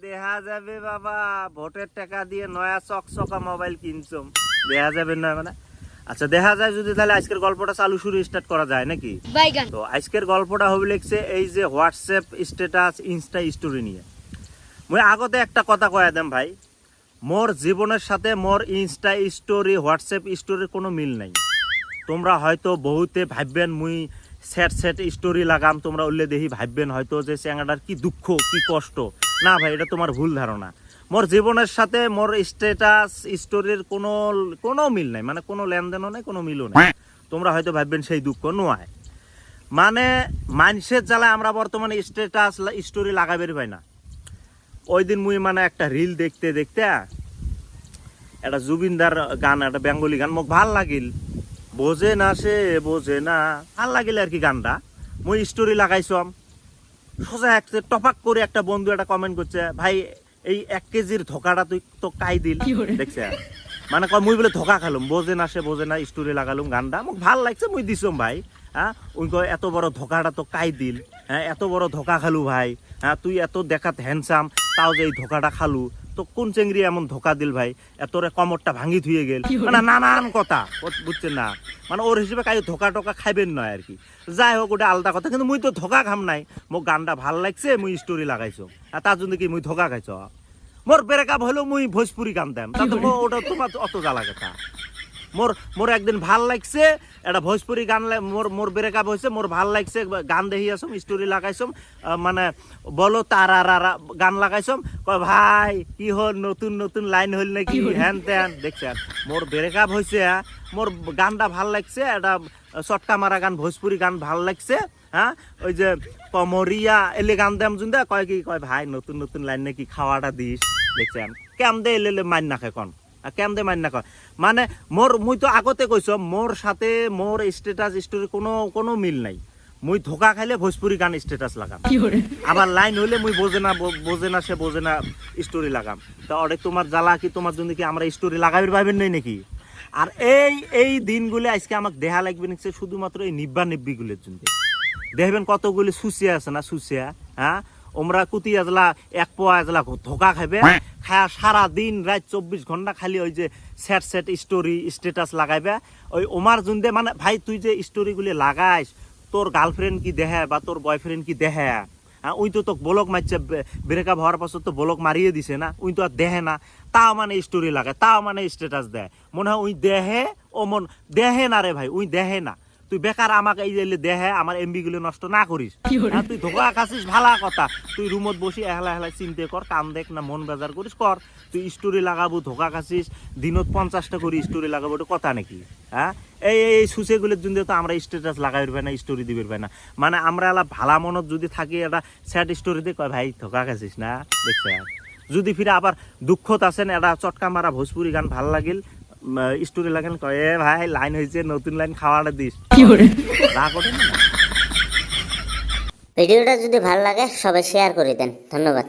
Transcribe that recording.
দেখা যাবে বাবা, ভোটের টাকা দিয়ে নয়া চকচকা মোবাইল কিনছো, দেখা যাবে না মানে। আচ্ছা দেখা যায় যদি, তাহলে আজকের গল্পটা চালু শুরু স্টার্ট করা যায় নাকি? তো আজকের গল্পটা হবে লিখছে এই যে হোয়াটসঅ্যাপ স্ট্যাটাস, ইনস্টা স্টোরি নিয়ে। মুই আগতে একটা কথা কয়া দেম ভাই, মোর জীবনের সাথে মোর ইনস্টা স্টোরি, হোয়াটসঅ্যাপ স্টোরির কোনো মিল নাই। তোমরা হয়তো বহুতে ভাববেন মুই স্যাট স্টোরি লাগাম, তোমরা উল্লে দেখি ভাববেন হয়তো যে চ্যাংড়াটার কি দুঃখ কি কষ্ট। না ভাই, এটা তোমার ভুল ধারণা। মোর জীবনের সাথে মোর স্ট্যাটাস স্টোরির কোনো মিল নাই, মানে কোনো লেনদেনও নাই, কোনো মিলও নাই। তোমরা হয়তো ভাববেন সেই দুঃখ নয়, মানে মানুষের জ্বালায় আমরা বর্তমানে স্ট্যাটাস স্টোরি লাগাবের পাই না। ওই দিন মুই মানে একটা রিল দেখতে দেখতে একটা জুবিনদার গান, একটা বেঙ্গলি গান মোক ভাল লাগিল, বোঝে না সে বোঝে না, ভাল লাগিল আর কি গানটা। মুই স্টোরি লাগাইছম, সোজা একটা টপাক করে একটা বন্ধু একটা কমেন্ট করছে, ভাই এই 1 কেজির ধোকাটা তুই তো কাই দিল, দেখছে মানে মুই বলে ধোকা খালুম, বোঝে না সে বোঝে না, স্টোরি লাগালুম গানটা, মোক ভাল লাগছে মুই দিছম ভাই। হ্যাঁ ওই কয় এত বড় ধোকাটা তো কাই দিল, হ্যাঁ এত বড় ধোকা খালু ভাই, হ্যাঁ তুই এত দেখাত হ্যান্ডসাম, তাও যে এই ধোকাটা খালু, তো কোন চেংড়ি এমন ধোকা দিল ভাই, এতরে কমরটা ভাঙি ধুয়ে গেল, মানে নানান কথা বুঝছেন না, মানে ওর হিসেবে কাই ধোকা টোকা খাইবেন নয় আর কি। যাই হোক ওটা আলাদা কথা, কিন্তু মুই তো ধোকা খাম নাই, মোক গানটা ভাল লাগছে মুই স্টোরি লাগাইছো, আর তার জন্য কি মুই ধোকা খাইছ? মোর ব্রেকআপ হলেও মুই ভোজপুরি গান দেম, তাতে ওটা তোমার অত জ্বালা কথা। মোর একদিন ভাল লাগছে এটা ভোজপুরি গান, মোর ব্রেকআপ হয়েছে, মোর ভাল লাগছে গান দেখি আসম, স্টোরি লাগাইছম, মানে বলো তারা গান লাগাইছম, কয় ভাই কি হল, নতুন নতুন লাইন হল নাকি, হ্যান ত্যান, দেখছেন মোর ব্রেকআপ হয়েছে, মোর গানটা ভাল লাগছে, এটা চটকা মারা গান ভোজপুরি গান ভাল লাগছে। হ্যাঁ ওই যে কমরিয়া এলে গান দেম জুন দে, কয় কি কয় ভাই নতুন নতুন লাইন নাকি, খাওয়াটা দিস, দেখছেন কেম দে এলে মাইন না খায় কন, কেম দে মাইন না কয়, মানে মুই তো আগতে কইছ মোর সাথে মোর স্ট্যাটাস স্টোরি কোনো মিল নাই। মুই ধোকা খাইলে ভোজপুরি গান স্ট্যাটাস লাগাম, আবার লাইন হইলে মুই বোঝে না সে বোঝে না স্টোরি লাগাম। তা অনেক তোমার জ্বালা কি, তোমার জন্য কি আমরা স্টোরি লাগাইতে পারবেন নাই নাকি? আর এই দিনগুলো আজকে আমাকে দেহা লাগবে নিচ্ছে শুধুমাত্র এই নিব্বি গুলোর জন্য। দেখবেন কতগুলি সুসিয়া আছে না, সুসিয়া, হ্যাঁ ওমরা কুতি আজলা 1 পোয়া আজলা ধোকা খাইবে, খায়া সারা দিন রাত 24 ঘন্টা খালি ওই যে স্যাট স্টোরি স্ট্যাটাস লাগাইবে। ওই ওমার জুন্দে মানে ভাই তুই যে স্টোরি গুলি লাগাইস, তোর গার্লফ্রেন্ড কি দেখে বা তোর বয়ফ্রেন্ড কি দেখে? হ্যাঁ ওই তো ব্লক মারছে, ব্রেকআপ হওয়ার পাছত তো ব্লক মারিয়ে দিছে না, ওই তো আর দেখে না, তাও মানে স্টোরি লাগায়, তাও মানে স্ট্যাটাস দেয়, মনে হয় ওই দেহে, ও মন দেহে না রে ভাই, ওই দেহে না। তুই বেকার আমাকে এই যে দেহে আমার এমবি গুলো নষ্ট না করিস, তুই ধোকা খাচ্ছিস ভালা কথা, তুই রুমত বসি এহলা চিন্তা কর, কাম দেখ না, মন বেজার করিস কর, তুই স্টোরি লাগাবো ধোকা খাচ্ছিস, দিনত 50টা করে স্টোরি লাগাবো, এটা কথা নাকি? হ্যাঁ এই সুসেগুলোর জন্য তো আমরা স্ট্যাটাস লাগাইবে না, স্টোরি দিবে না, মানে আমরা এলা ভালা মনত যদি থাকি এটা স্যাড স্টোরি দিয়ে কয় ভাই ধোকা খাচ্ছিস না, দেখছে। যদি ফিরে আবার দুঃখত আছেন, এটা চটকা মারা ভোজপুরি গান ভাল লাগিল, স্টোরি লাগেন কয় এ ভাই লাইন হয়েছে, নতুন লাইন খাওয়াটা দিস, রাগ ওঠে না। ভিডিওটা যদি ভালো লাগে সবাই শেয়ার করে দেন, ধন্যবাদ।